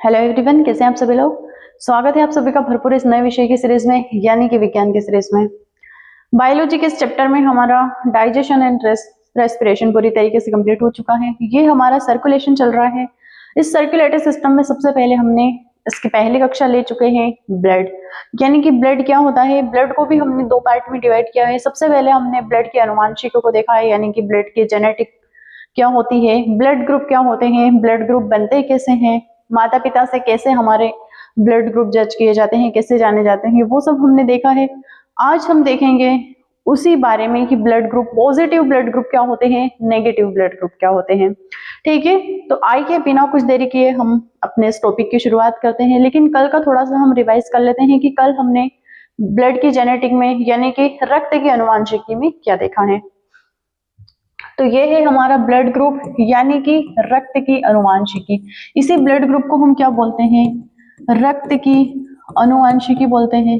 Hello everyone, कैसे हैं आप सभी लोग। स्वागत है आप सभी का भरपूर इस नए विषय की सीरीज में, यानी कि विज्ञान की सीरीज में। बायोलॉजी के इस चैप्टर में हमारा डाइजेशन एंड रेस्पिरेशन पूरी तरीके से कंप्लीट हो चुका है। ये हमारा सर्कुलेशन चल रहा है। इस सर्कुलेटरी सिस्टम में सबसे पहले हमने इसकी पहली कक्षा ले चुके हैं ब्लड, यानी कि ब्लड क्या होता है। ब्लड को भी हमने दो पार्ट में डिवाइड किया है। सबसे पहले हमने ब्लड के अनुवांशिकों को देखा है, यानी कि ब्लड की जेनेटिक क्या होती है, ब्लड ग्रुप क्या होते हैं, ब्लड ग्रुप बनते कैसे हैं, माता पिता से कैसे हमारे ब्लड ग्रुप जज किए जाते हैं, कैसे जाने जाते हैं, वो सब हमने देखा है। आज हम देखेंगे उसी बारे में कि blood group, positive blood group क्या होते हैं, नेगेटिव ब्लड ग्रुप क्या होते हैं। ठीक है, तो आइए बिना कुछ देरी किए हम अपने इस टॉपिक की शुरुआत करते हैं। लेकिन कल का थोड़ा सा हम रिवाइज कर लेते हैं कि कल हमने ब्लड की जेनेटिक में, यानी कि रक्त की अनुवांशिकी में क्या देखा है। तो ये है हमारा ब्लड ग्रुप, यानी कि रक्त की अनुवांशिकी। इसी ब्लड ग्रुप को हम क्या बोलते हैं, रक्त की अनुवांशिकी बोलते हैं।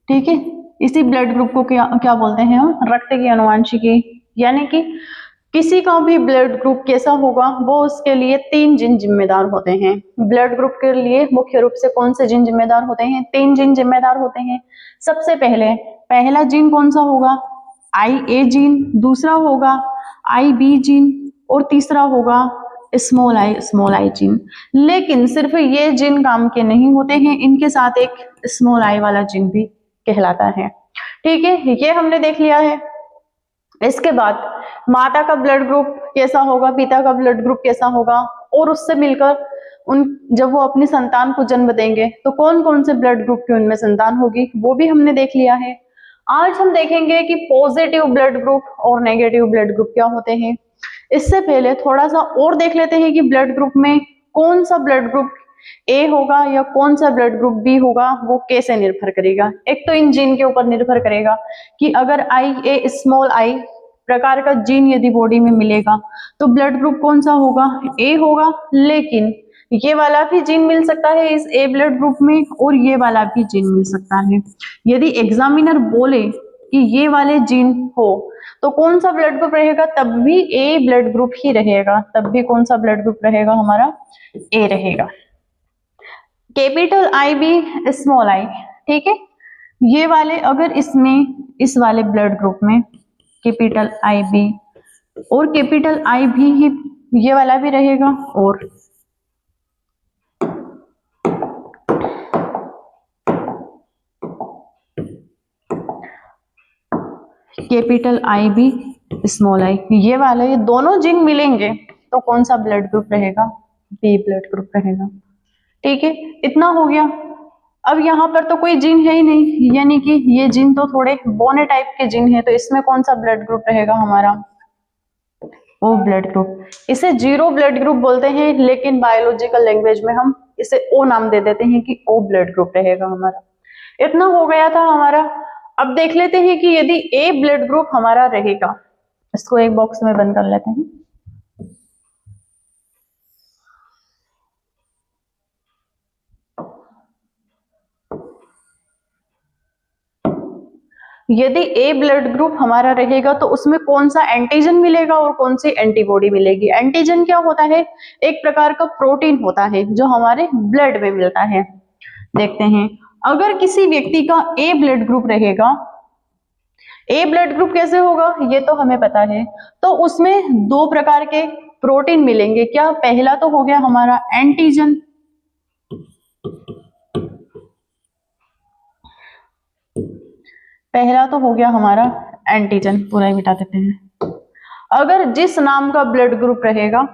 ठीक है, इसी ब्लड ग्रुप को क्या क्या बोलते हैं हम, रक्त की अनुवांशिकी। यानी कि किसी का भी ब्लड ग्रुप कैसा होगा वो उसके लिए 3 जीन जिम्मेदार होते हैं। ब्लड ग्रुप के लिए मुख्य रूप से कौन से जीन जिम्मेदार होते हैं, 3 जीन जिम्मेदार होते हैं। सबसे पहले पहला जीन कौन सा होगा, IA जीन, दूसरा होगा IB जीन और तीसरा होगा स्मॉल आई जीन। लेकिन सिर्फ ये जीन काम के नहीं होते हैं, इनके साथ एक स्मॉल आई वाला जीन भी कहलाता है। ठीक है, ये हमने देख लिया है। इसके बाद माता का ब्लड ग्रुप कैसा होगा, पिता का ब्लड ग्रुप कैसा होगा, और उससे मिलकर उन जब वो अपनी संतान को जन्म देंगे तो कौन कौन से ब्लड ग्रुप की उनमें संतान होगी, वो भी हमने देख लिया है। आज हम देखेंगे कि पॉजिटिव ब्लड ग्रुप और नेगेटिव ब्लड ग्रुप क्या होते हैं। इससे पहले थोड़ा सा और देख लेते हैं कि ब्लड ग्रुप में कौन सा ब्लड ग्रुप ए होगा या कौन सा ब्लड ग्रुप बी होगा, वो कैसे निर्भर करेगा। एक तो इन जीन के ऊपर निर्भर करेगा कि अगर IA स्मॉल आई प्रकार का जीन यदि बॉडी में मिलेगा तो ब्लड ग्रुप कौन सा होगा, ए होगा। लेकिन ये वाला भी जीन मिल सकता है इस ए ब्लड ग्रुप में और ये वाला भी जीन मिल सकता है। यदि एग्जामिनर बोले कि ये वाले जीन हो तो कौन सा ब्लड ग्रुप रहेगा, तब भी ए ब्लड ग्रुप ही रहेगा। तब भी कौन सा ब्लड ग्रुप रहेगा हमारा, ए रहेगा। कैपिटल IB स्मॉल आई, ठीक है, ये वाले अगर इसमें इस वाले ब्लड ग्रुप में कैपिटल IB और कैपिटल IB ही ये वाला भी रहेगा, और कैपिटल IB स्मॉल आई, ये वाला, ये दोनों जीन मिलेंगे तो कौन सा ब्लड ग्रुप रहेगा, बी ब्लड ग्रुप रहेगा। ठीक है, इतना हो गया। अब यहाँ पर तो कोई जीन है ही नहीं, यानी कि ये जीन तो थोड़े बोने टाइप के जीन है, तो इसमें कौन सा ब्लड ग्रुप रहेगा हमारा, ओ ब्लड ग्रुप। इसे जीरो ब्लड ग्रुप बोलते हैं, लेकिन बायोलॉजिकल लैंग्वेज में हम इसे ओ नाम दे देते हैं कि ओ ब्लड ग्रुप रहेगा हमारा। इतना हो गया था हमारा। अब देख लेते हैं कि यदि ए ब्लड ग्रुप हमारा रहेगा, इसको एक बॉक्स में बंद कर लेते हैं। यदि ए ब्लड ग्रुप हमारा रहेगा तो उसमें कौन सा एंटीजन मिलेगा और कौन सी एंटीबॉडी मिलेगी। एंटीजन क्या होता है, एक प्रकार का प्रोटीन होता है जो हमारे ब्लड में मिलता है। देखते हैं, अगर किसी व्यक्ति का ए ब्लड ग्रुप रहेगा, ए ब्लड ग्रुप कैसे होगा ये तो हमें पता है, तो उसमें 2 प्रकार के प्रोटीन मिलेंगे। क्या, पहला तो हो गया हमारा एंटीजन, पहला तो हो गया हमारा एंटीजन, पूरा ही मिटा देते हैं। अगर जिस नाम का ब्लड ग्रुप रहेगा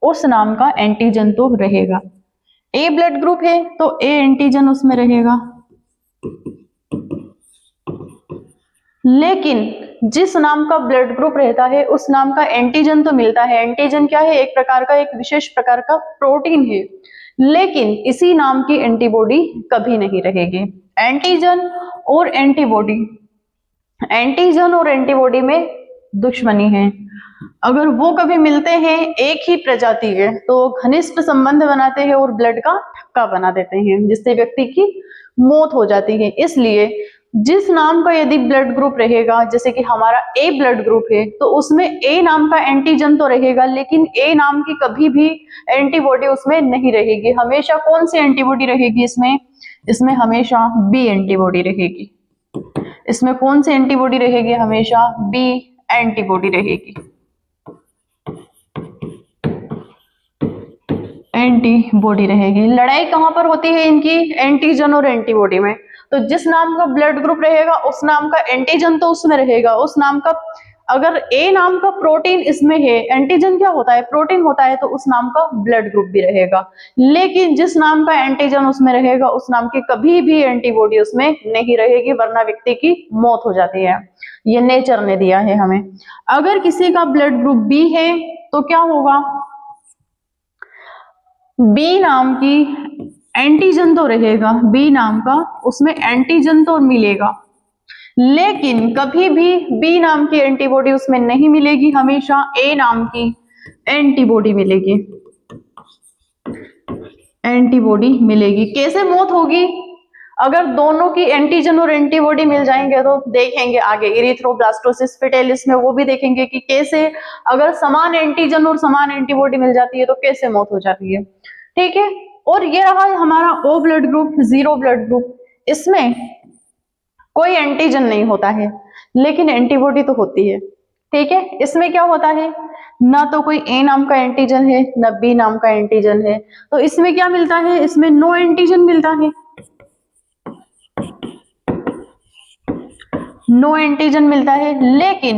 उस नाम का एंटीजन तो रहेगा। ए ब्लड ग्रुप है तो ए एंटीजन उसमें रहेगा, लेकिन जिस नाम का ब्लड ग्रुप रहता है उस नाम का एंटीजन तो मिलता है। एंटीजन क्या है, एक प्रकार का, एक विशेष प्रकार का प्रोटीन है, लेकिन इसी नाम की एंटीबॉडी कभी नहीं रहेगी। एंटीजन और एंटीबॉडी, एंटीजन और एंटीबॉडी में दुश्मनी है। अगर वो कभी मिलते हैं, एक ही प्रजाति है, तो घनिष्ठ संबंध बनाते हैं और ब्लड का थक्का बना देते हैं, जिससे व्यक्ति की मौत हो जाती है। इसलिए जिस नाम का यदि ब्लड ग्रुप रहेगा, जैसे कि हमारा ए ब्लड ग्रुप है, तो उसमें ए नाम का एंटीजन तो रहेगा, लेकिन ए नाम की कभी भी एंटीबॉडी उसमें नहीं रहेगी। हमेशा कौन सी एंटीबॉडी रहेगी इसमें? इसमें हमेशा बी एंटीबॉडी रहेगी। इसमें कौन सी एंटीबॉडी रहेगी? हमेशा बी एंटीबॉडी रहेगी। एंटीबॉडी रहेगी। लड़ाई कहां पर होती है इनकी? एंटीजन और एंटीबॉडी में। तो जिस नाम का ब्लड ग्रुप रहेगा उस नाम का एंटीजन तो उसमें रहेगा, उस नाम का, अगर ए नाम का प्रोटीन इसमें है, एंटीजन क्या होता है? प्रोटीन होता है, तो उस नाम का ब्लड ग्रुप भी रहेगा। लेकिन जिस नाम का एंटीजन उसमें रहेगा उस नाम की कभी भी एंटीबॉडी उसमें नहीं रहेगी, वरना व्यक्ति की मौत हो जाती है। ये नेचर ने दिया है हमें। अगर किसी का ब्लड ग्रुप बी है तो क्या होगा? बी नाम की एंटीजन तो रहेगा, बी नाम का उसमें एंटीजन तो मिलेगा, लेकिन कभी भी बी नाम की एंटीबॉडी उसमें नहीं मिलेगी, हमेशा ए नाम की एंटीबॉडी मिलेगी। एंटीबॉडी मिलेगी। कैसे मौत होगी? अगर दोनों की एंटीजन और एंटीबॉडी मिल जाएंगे तो देखेंगे आगे इरिथ्रोब्लास्टोसिस फेटालिस में, वो भी देखेंगे कि कैसे अगर समान एंटीजन और समान एंटीबॉडी मिल जाती है तो कैसे मौत हो जाती है। ठीक है। और ये रहा हमारा O blood group, zero blood group. इसमें कोई एंटीजन नहीं होता है, लेकिन एंटीबॉडी तो होती है। ठीक है। इसमें क्या होता है? ना तो कोई ए नाम का एंटीजन है, ना बी नाम का एंटीजन है, तो इसमें क्या मिलता है? इसमें नो एंटीजन मिलता है। नो एंटीजन मिलता है, लेकिन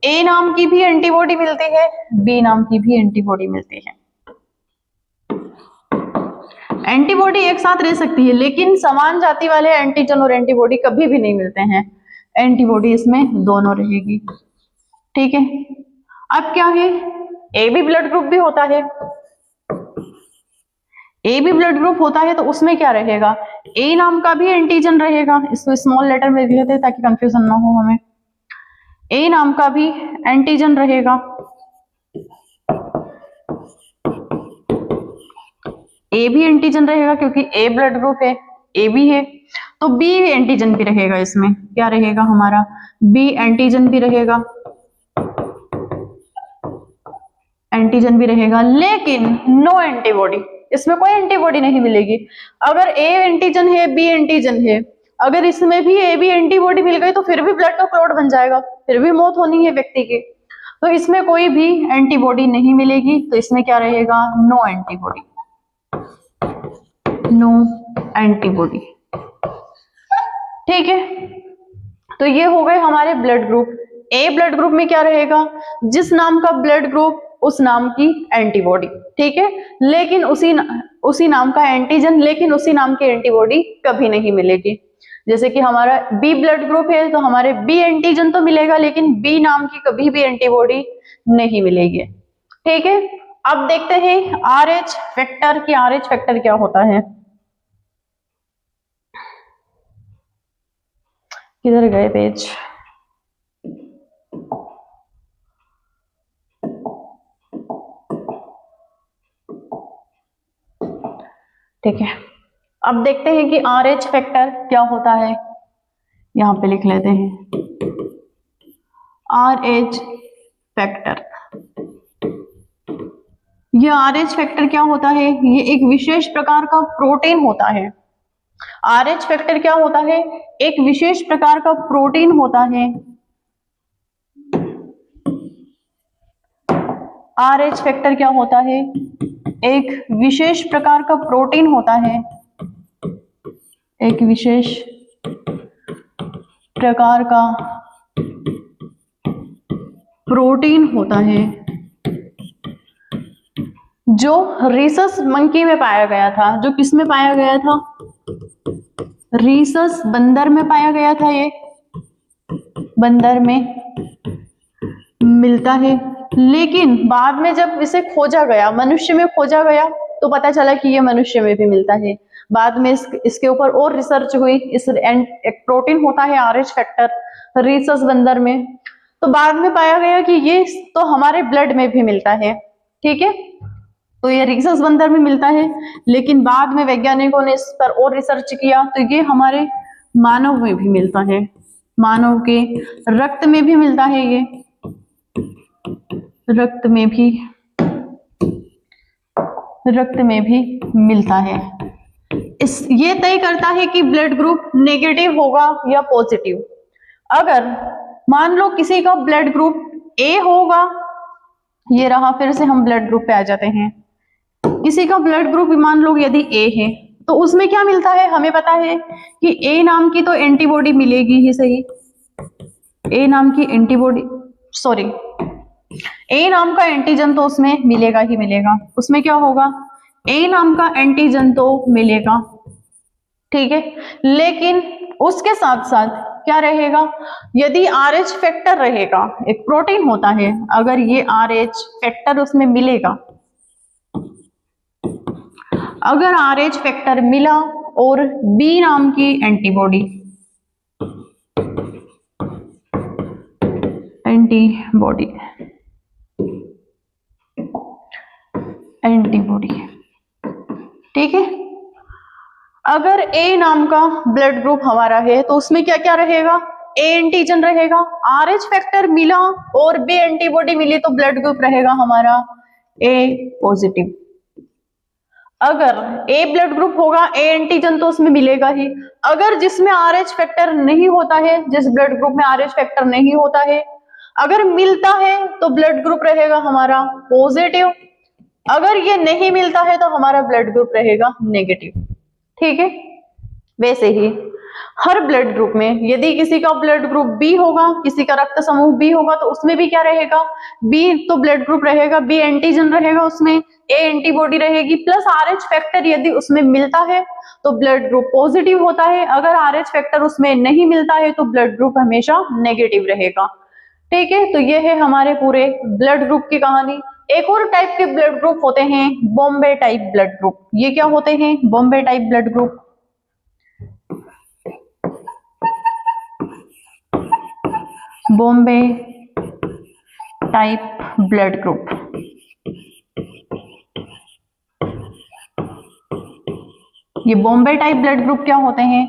ए नाम की भी एंटीबॉडी मिलती है, बी नाम की भी एंटीबॉडी मिलती है। एंटीबॉडी एक साथ रह सकती है, लेकिन समान जाति वाले एंटीजन और एंटीबॉडी कभी भी नहीं मिलते हैं। एंटीबॉडी इसमें दोनों रहेगी। ठीक है। अब क्या है? ए बी ब्लड ग्रुप भी होता है। ए बी ब्लड ग्रुप होता है तो उसमें क्या रहेगा? ए नाम का भी एंटीजन रहेगा। इसको स्मॉल लेटर में लिख लेते हैं ताकि कंफ्यूजन ना हो हमें। ए नाम का भी एंटीजन रहेगा। ए भी एंटीजन रहेगा क्योंकि ए ब्लड ग्रुप है, ए भी है, तो बी एंटीजन भी रहेगा। इसमें क्या रहेगा हमारा? बी एंटीजन भी रहेगा। एंटीजन भी रहेगा, लेकिन नो एंटीबॉडी। इसमें कोई एंटीबॉडी नहीं मिलेगी। अगर ए एंटीजन है, बी एंटीजन है, अगर इसमें भी ए बी एंटीबॉडी मिल गई तो फिर भी ब्लड का क्लॉट बन जाएगा, फिर भी मौत होनी है व्यक्ति की। तो इसमें कोई भी एंटीबॉडी नहीं मिलेगी, तो इसमें क्या रहेगा? No antibody. No antibody. ठीक है। तो ये हो गए हमारे blood group. A blood group में क्या रहेगा? जिस नाम का ब्लड ग्रुप उस नाम की एंटीबॉडी। ठीक है। लेकिन उसी नाम का एंटीजन, लेकिन उसी नाम की एंटीबॉडी कभी नहीं मिलेगी। जैसे कि हमारा बी ब्लड ग्रुप है तो हमारे बी एंटीजन तो मिलेगा, लेकिन बी नाम की कभी भी एंटीबॉडी नहीं मिलेगी। ठीक है। अब देखते हैं आरएच फैक्टर की। आरएच फैक्टर क्या होता है? किधर गए पेज? ठीक है। अब देखते हैं कि आरएच फैक्टर क्या होता है। यहां पे लिख लेते हैं आरएच फैक्टर। ये आरएच फैक्टर क्या होता है? ये एक विशेष प्रकार का प्रोटीन होता है। आरएच फैक्टर क्या होता है? एक विशेष प्रकार का प्रोटीन होता है। आरएच फैक्टर क्या होता है? एक विशेष प्रकार का प्रोटीन होता है। एक विशेष प्रकार का प्रोटीन होता है जो रीसस मंकी में पाया गया था। जो किस में पाया गया था? रीसस बंदर में पाया गया था। ये बंदर में मिलता है, लेकिन बाद में जब इसे खोजा गया, मनुष्य में खोजा गया, तो पता चला कि ये मनुष्य में भी मिलता है। बाद में इसके ऊपर और रिसर्च हुई। एक प्रोटीन होता है आरएच फैक्टर रीसस बंदर में, तो बाद में पाया गया कि ये तो हमारे ब्लड में भी मिलता है। ठीक है। तो ये रीसस बंदर में मिलता है, लेकिन बाद में वैज्ञानिकों ने इस पर और रिसर्च किया तो ये हमारे मानव में भी मिलता है, मानव के रक्त में भी मिलता है, ये रक्त में भी मिलता है। ये तय करता है कि ब्लड ग्रुप नेगेटिव होगा या पॉजिटिव। अगर मान लो किसी का ब्लड ग्रुप ए होगा, ये रहा, फिर से हम ब्लड ग्रुप पे आ जाते हैं। किसी का ब्लड ग्रुप मान लो यदि ए है, तो उसमें क्या मिलता है, हमें पता है कि ए नाम की तो एंटीबॉडी मिलेगी ही सही, ए नाम की एंटीबॉडी, सॉरी, ए नाम का एंटीजन तो उसमें मिलेगा ही मिलेगा। उसमें क्या होगा, ए नाम का एंटीजन तो मिलेगा, ठीक है। लेकिन उसके साथ साथ क्या रहेगा, यदि RH फैक्टर रहेगा, एक प्रोटीन होता है, अगर ये RH फैक्टर उसमें मिलेगा, अगर RH फैक्टर मिला और B नाम की एंटीबॉडी ठीक है। अगर A नाम का ब्लड ग्रुप हमारा है तो उसमें क्या क्या रहेगा, A एंटीजन रहेगा, RH फैक्टर मिला और B एंटीबॉडी मिली तो ब्लड ग्रुप रहेगा हमारा A पॉजिटिव। अगर A ब्लड ग्रुप होगा, A एंटीजन तो उसमें मिलेगा ही। अगर जिसमें RH फैक्टर नहीं होता है, जिस ब्लड ग्रुप में RH फैक्टर नहीं होता है, अगर मिलता है तो ब्लड ग्रुप रहेगा हमारा पॉजिटिव। अगर ये नहीं मिलता है तो हमारा ब्लड ग्रुप रहेगा नेगेटिव, ठीक है। वैसे ही हर ब्लड ग्रुप में यदि किसी का ब्लड ग्रुप बी होगा, किसी का रक्त समूह बी होगा, तो उसमें भी क्या रहेगा, बी तो ब्लड ग्रुप रहेगा, बी एंटीजन रहेगा, उसमें ए एंटीबॉडी रहेगी, प्लस RH फैक्टर यदि उसमें मिलता है तो ब्लड ग्रुप पॉजिटिव होता है। अगर RH फैक्टर उसमें नहीं मिलता है तो ब्लड ग्रुप हमेशा नेगेटिव रहेगा, ठीक है। तो ये है हमारे पूरे ब्लड ग्रुप की कहानी। एक और टाइप के ब्लड ग्रुप होते हैं बॉम्बे टाइप ब्लड ग्रुप। ये क्या होते हैं, Bombay type blood group. Bombay type blood group, ये बॉम्बे टाइप ब्लड ग्रुप क्या होते हैं,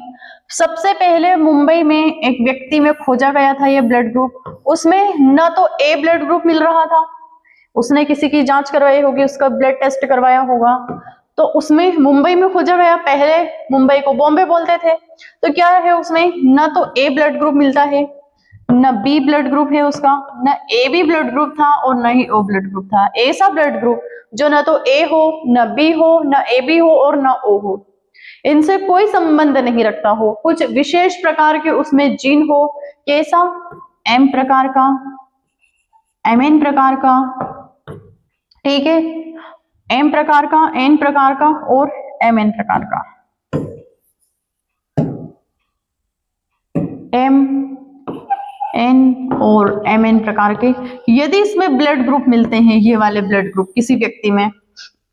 सबसे पहले मुंबई में एक व्यक्ति में खोजा गया था ये ब्लड ग्रुप। उसमें न तो ए ब्लड ग्रुप मिल रहा था, उसने किसी की जांच करवाई होगी, उसका ब्लड टेस्ट करवाया होगा, तो उसमें मुंबई में खोजा गया, पहले मुंबई को बॉम्बे बोलते थे। तो क्या है, उसमें न तो ए ब्लड ग्रुप मिलता है, न बी ब्लड ग्रुप है उसका, न ए बी ब्लड ग्रुप था और न ही ओ ब्लड ग्रुप था। ऐसा ब्लड ग्रुप जो न तो ए हो, न बी हो, न ए बी हो और न ओ हो, इनसे कोई संबंध नहीं रखता हो, कुछ विशेष प्रकार के उसमें जीन हो। कैसा, एम प्रकार का, एमएन प्रकार का, ठीक है, एम प्रकार का, एन प्रकार का और एमएन प्रकार का, एम एन और एमएन प्रकार के। यदि इसमें ब्लड ग्रुप मिलते हैं, ये वाले ब्लड ग्रुप किसी व्यक्ति में,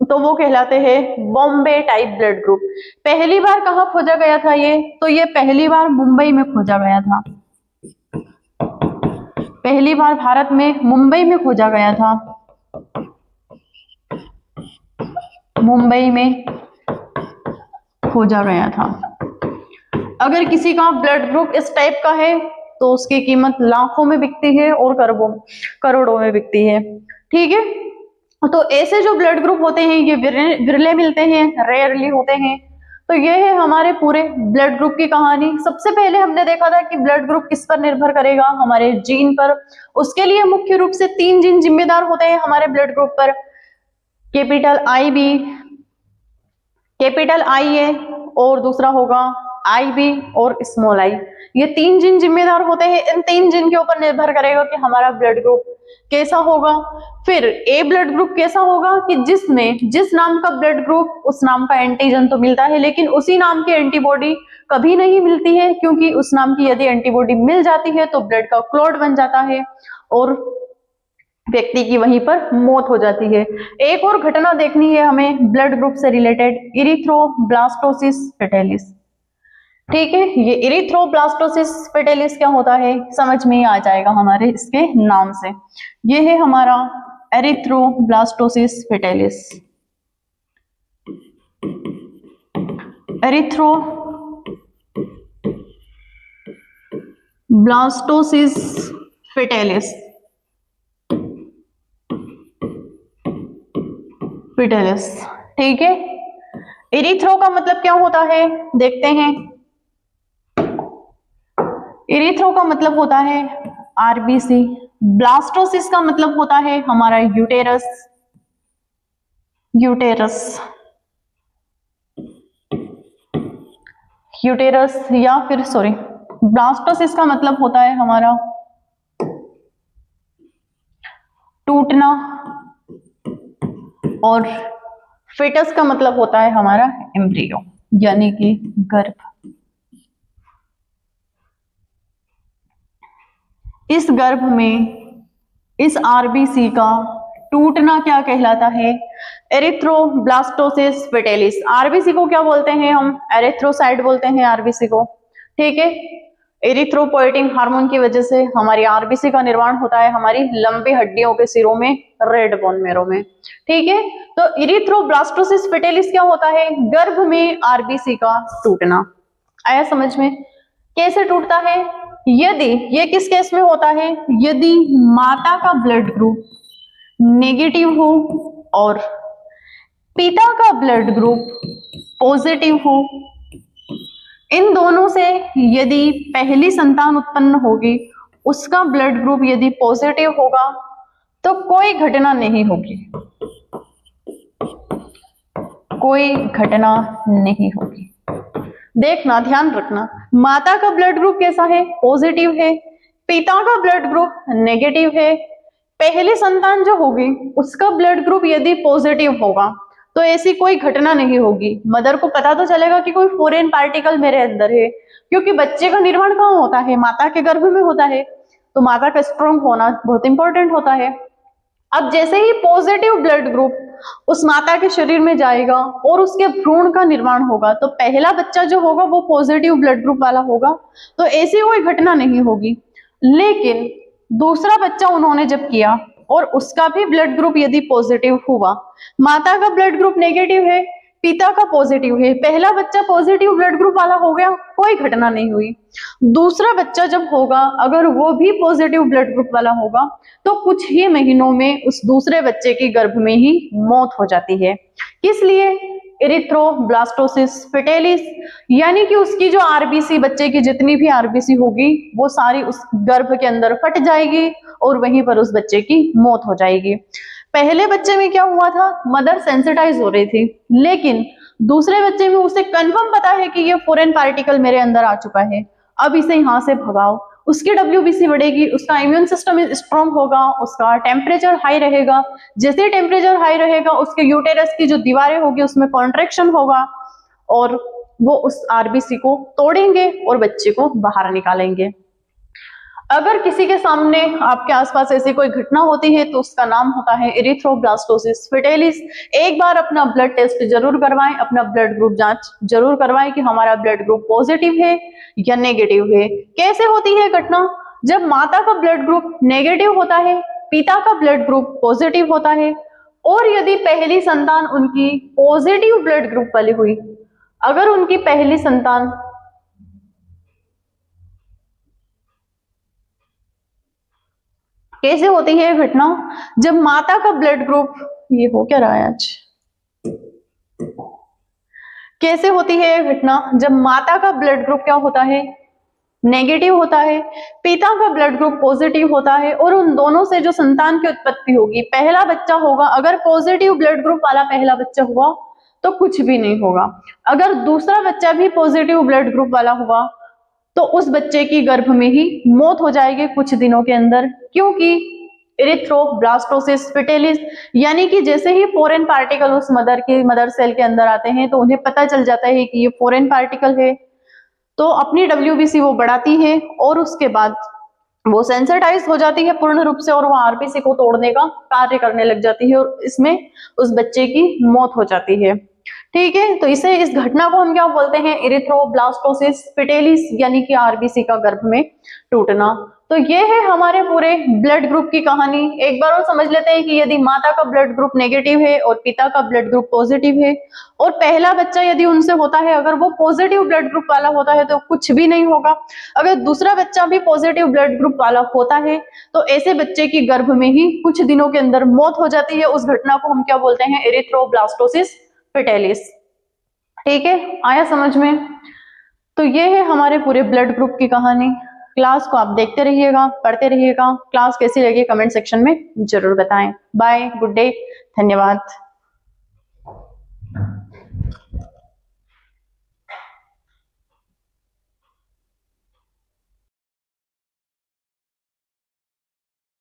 तो वो कहलाते हैं बॉम्बे टाइप ब्लड ग्रुप। पहली बार कहाँ खोजा गया था ये, तो ये पहली बार मुंबई में खोजा गया था, पहली बार भारत में मुंबई में खोजा गया था, मुंबई में खोजा गया था। अगर किसी का ब्लड ग्रुप इस टाइप का है तो उसकी कीमत लाखों में बिकती है और करोड़ों में बिकती है, ठीक है। तो ऐसे जो ब्लड ग्रुप होते हैं ये विरले मिलते हैं, रेयरली होते हैं। तो ये है हमारे पूरे ब्लड ग्रुप की कहानी। सबसे पहले हमने देखा था कि ब्लड ग्रुप किस पर निर्भर करेगा, हमारे जीन पर। उसके लिए मुख्य रूप से 3 जीन जिम्मेदार होते हैं हमारे ब्लड ग्रुप पर, capital I B, capital I A और दूसरा होगा आई बी और स्मॉल आई। ये 3 जीन जिम्मेदार होते हैं। इन 3 जीन के ऊपर निर्भर करेगा कि हमारा ब्लड ग्रुप कैसा होगा। फिर ए ब्लड ग्रुप कैसा होगा कि जिसमें जिस नाम का ब्लड ग्रुप उस नाम का एंटीजन तो मिलता है, लेकिन उसी नाम की एंटीबॉडी कभी नहीं मिलती है, क्योंकि उस नाम की यदि एंटीबॉडी मिल जाती है तो ब्लड का क्लॉट बन जाता है और व्यक्ति की वहीं पर मौत हो जाती है। एक और घटना देखनी है हमें ब्लड ग्रुप से रिलेटेड, इरिथ्रोब्लास्टोसिस फेटालिस, ठीक है। ये इरिथ्रोब्लास्टोसिस फेटालिस क्या होता है समझ में ही आ जाएगा हमारे इसके नाम से। ये है हमारा erythroblastosis fetalis. Blastocyst fetalis, fetalis, ठीक है। इरिथ्रो का मतलब क्या होता है देखते हैं। इरिथ्रो का मतलब होता है आरबीसी, ब्लास्टोसिस का मतलब होता है हमारा यूटेरस, यूटेरस, यूटेरस, या फिर सॉरी, ब्लास्टोसिस का मतलब होता है हमारा टूटना, और फेटस का मतलब होता है हमारा एम्ब्रियो यानी कि गर्भ। इस गर्भ में इस आरबीसी का टूटना क्या कहलाता है? Erythroblastosis fetalis. आरबीसी को क्या बोलते हैं हम? एरिथ्रोसाइट बोलते हैं आरबीसी को, ठीक है। एरिथ्रोपोएटिन हार्मोन की वजह से हमारी आरबीसी का निर्माण होता है हमारी लंबी हड्डियों के सिरों में, रेड बोन मेरो में, ठीक है। तो एरिथ्रोब्लास्टोसिस फेटालिस क्या होता है? गर्भ में आरबीसी का टूटना। आया समझ में? कैसे टूटता है? यदि ये किस केस में होता है? यदि माता का ब्लड ग्रुप नेगेटिव हो और पिता का ब्लड ग्रुप पॉजिटिव हो, इन दोनों से यदि पहली संतान उत्पन्न होगी, उसका ब्लड ग्रुप यदि पॉजिटिव होगा तो कोई घटना नहीं होगी, कोई घटना नहीं होगी। देखना, ध्यान रखना, माता का ब्लड ग्रुप कैसा है? पॉजिटिव है। पिता का ब्लड ग्रुप नेगेटिव है। पहली संतान जो होगी उसका ब्लड ग्रुप यदि पॉजिटिव होगा तो ऐसी कोई घटना नहीं होगी। मदर को पता तो चलेगा कि कोई फॉरेन पार्टिकल मेरे अंदर है, क्योंकि बच्चे का निर्माण कहाँ होता है? माता के गर्भ में होता है। तो माता का स्ट्रांग होना बहुत इंपॉर्टेंट होता है। अब जैसे ही पॉजिटिव ब्लड ग्रुप उस माता के शरीर में जाएगा और उसके भ्रूण का निर्माण होगा, तो पहला बच्चा जो होगा वो पॉजिटिव ब्लड ग्रुप वाला होगा, तो ऐसी कोई घटना नहीं होगी। लेकिन दूसरा बच्चा उन्होंने जब किया और उसका भी ब्लड ग्रुप यदि पॉजिटिव हुआ, माता का ब्लड ग्रुप नेगेटिव है, पिता का पॉजिटिव है, पहला बच्चा पॉजिटिव ब्लड ग्रुप वाला हो गया, कोई घटना नहीं हुई। दूसरा बच्चा जब होगा, अगर वो भी पॉजिटिव ब्लड ग्रुप वाला होगा, तो कुछ ही महीनों में उस दूसरे बच्चे की गर्भ में ही मौत हो जाती है। किस लिए? एरिथ्रोब्लास्टोसिस फेटालिस, यानी कि उसकी जो आरबीसी, बच्चे की जितनी भी आरबीसी होगी वो सारी उस गर्भ के अंदर फट जाएगी और वहीं पर उस बच्चे की मौत हो जाएगी। पहले बच्चे में क्या हुआ था? मदर सेंसिटाइज हो रही थी, लेकिन दूसरे बच्चे में उसे कंफर्म पता है कि ये फॉरेन पार्टिकल मेरे अंदर आ चुका है, अब इसे यहां से भगाओ। उसकी डब्ल्यूबीसी बढ़ेगी, उसका इम्यून सिस्टम स्ट्रांग होगा, उसका टेम्परेचर हाई रहेगा। जैसे टेम्परेचर हाई रहेगा, उसके यूटेरस की जो दीवारें होगी उसमें कॉन्ट्रैक्शन होगा और वो उस आरबीसी को तोड़ेंगे और बच्चे को बाहर निकालेंगे। अगर किसी के सामने आपके आसपास ऐसी कोई घटना होती है तो उसका नाम होता है एरिथ्रोब्लास्टोसिस फेटालिस। एक बार अपना ब्लड टेस्ट जरूर करवाएं, अपना ब्लड ग्रुप जांच जरूर करवाएं कि हमारा ब्लड ग्रुप पॉजिटिव है या नेगेटिव है। कैसे होती है घटना? जब माता का ब्लड ग्रुप नेगेटिव होता है, पिता का ब्लड ग्रुप पॉजिटिव होता है, और यदि पहली संतान उनकी पॉजिटिव ब्लड ग्रुप वाली हुई, अगर उनकी पहली संतान कैसे होती है घटना? जब माता का ब्लड ग्रुप, ये हो क्या रहा है आज, कैसे होती है घटना? जब माता का ब्लड ग्रुप क्या होता है? नेगेटिव होता है, पिता का ब्लड ग्रुप पॉजिटिव होता है, और उन दोनों से जो संतान की उत्पत्ति होगी, पहला बच्चा होगा, अगर पॉजिटिव ब्लड ग्रुप वाला पहला बच्चा हुआ तो कुछ भी नहीं होगा। अगर दूसरा बच्चा भी पॉजिटिव ब्लड ग्रुप वाला हुआ तो उस बच्चे की गर्भ में ही मौत हो जाएगी कुछ दिनों के अंदर, क्योंकि एरिथ्रोब्लास्टोसिस फेटालिस, यानी कि जैसे ही फॉरेन पार्टिकल उस मदर सेल के अंदर आते हैं तो उन्हें पता चल जाता है कि ये फॉरेन पार्टिकल है, तो अपनी डब्ल्यूबीसी वो बढ़ाती है और उसके बाद वो सेंसिटाइज हो जाती है पूर्ण रूप से और वो आरबीसी को तोड़ने का कार्य करने लग जाती है और इसमें उस बच्चे की मौत हो जाती है। ठीक है, तो इस घटना को हम क्या बोलते हैं? एरिथ्रोब्लास्टोसिस फेटालिस, यानी कि आरबीसी का गर्भ में टूटना। तो ये है हमारे पूरे ब्लड ग्रुप की कहानी। एक बार और समझ लेते हैं कि यदि माता का ब्लड ग्रुप नेगेटिव है और पिता का ब्लड ग्रुप पॉजिटिव है और पहला बच्चा यदि उनसे होता है, अगर वो पॉजिटिव ब्लड ग्रुप वाला होता है तो कुछ भी नहीं होगा। अगर दूसरा बच्चा भी पॉजिटिव ब्लड ग्रुप वाला होता है तो ऐसे बच्चे की गर्भ में ही कुछ दिनों के अंदर मौत हो जाती है। उस घटना को हम क्या बोलते हैं? Erythroblastosis fetalis. ठीक है, आया समझ में? तो ये है हमारे पूरे ब्लड ग्रुप की कहानी। क्लास को आप देखते रहिएगा, पढ़ते रहिएगा। क्लास कैसी लगी कमेंट सेक्शन में जरूर बताएं। बाय, गुड डे, धन्यवाद।